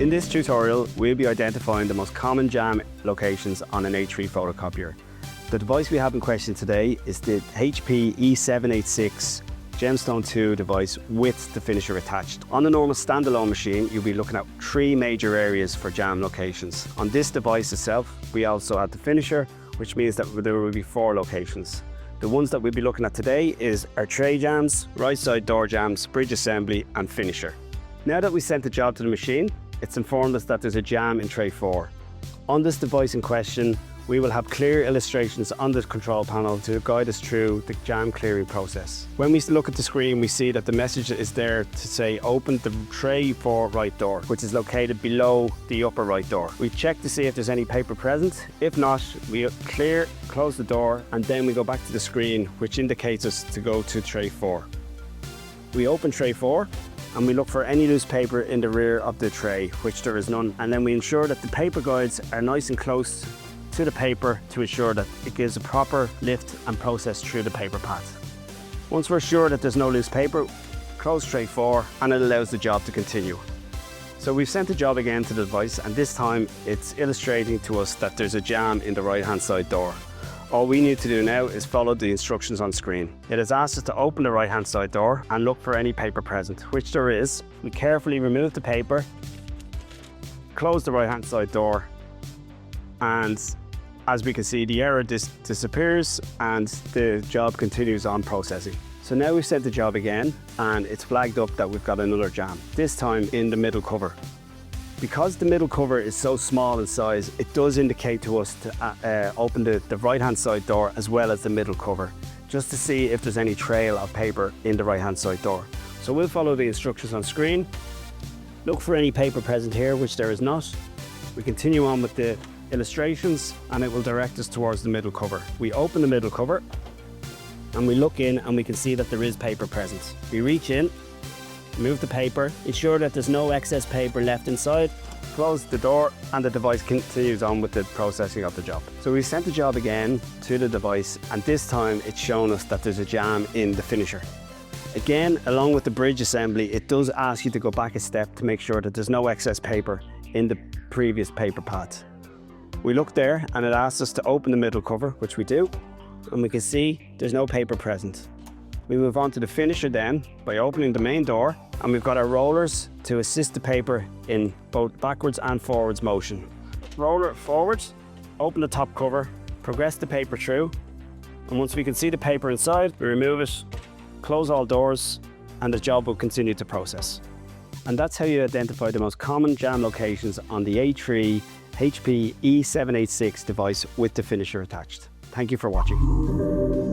In this tutorial, we'll be identifying the most common jam locations on an HP photocopier. The device we have in question today is the HP E786 Gemstone 2 device with the finisher attached. On a normal standalone machine, you'll be looking at 3 major areas for jam locations. On this device itself, we also have the finisher, which means that there will be 4 locations. The ones that we'll be looking at today is our tray jams, right side door jams, bridge assembly and finisher. Now that we sent the job to the machine, it's informed us that there's a jam in tray 4. On this device in question, we will have clear illustrations on the control panel to guide us through the jam clearing process. When we look at the screen, we see that the message is there to say open the tray 4 right door, which is located below the upper right door. We check to see if there's any paper present. If not, we close the door, and then we go back to the screen, which indicates us to go to tray 4. We open tray 4, and we look for any loose paper in the rear of the tray, which there is none. And then we ensure that the paper guides are nice and close to the paper to ensure that it gives a proper lift and process through the paper pad. Once we're sure that there's no loose paper, close tray 4 and it allows the job to continue. So we've sent the job again to the device, and this time it's illustrating to us that there's a jam in the right hand side door. All we need to do now is follow the instructions on screen. It has asked us to open the right hand side door and look for any paper present, which there is. We carefully remove the paper, close the right hand side door, and as we can see, the error disappears and the job continues on processing. So now we've sent the job again, and it's flagged up that we've got another jam, this time in the middle cover. Because the middle cover is so small in size, it does indicate to us to open the right hand side door as well as the middle cover, just to see if there's any trail of paper in the right hand side door. So we'll follow the instructions on screen, look for any paper present here, which there is not. We continue on with the illustrations and it will direct us towards the middle cover. We open the middle cover and we look in, and we can see that there is paper present. We reach in, move the paper, ensure that there's no excess paper left inside, close the door, and the device continues on with the processing of the job. So we sent the job again to the device, and this time it's shown us that there's a jam in the finisher. Again, along with the bridge assembly, it does ask you to go back a step to make sure that there's no excess paper in the previous paper pad. We look there and it asks us to open the middle cover, which we do, and we can see there's no paper present. We move on to the finisher then by opening the main door, and we've got our rollers to assist the paper in both backwards and forwards motion. Roller forwards, open the top cover, progress the paper through, and once we can see the paper inside, we remove it, close all doors, and the job will continue to process. And that's how you identify the most common jam locations on the HP E786 device with the finisher attached. Thank you for watching.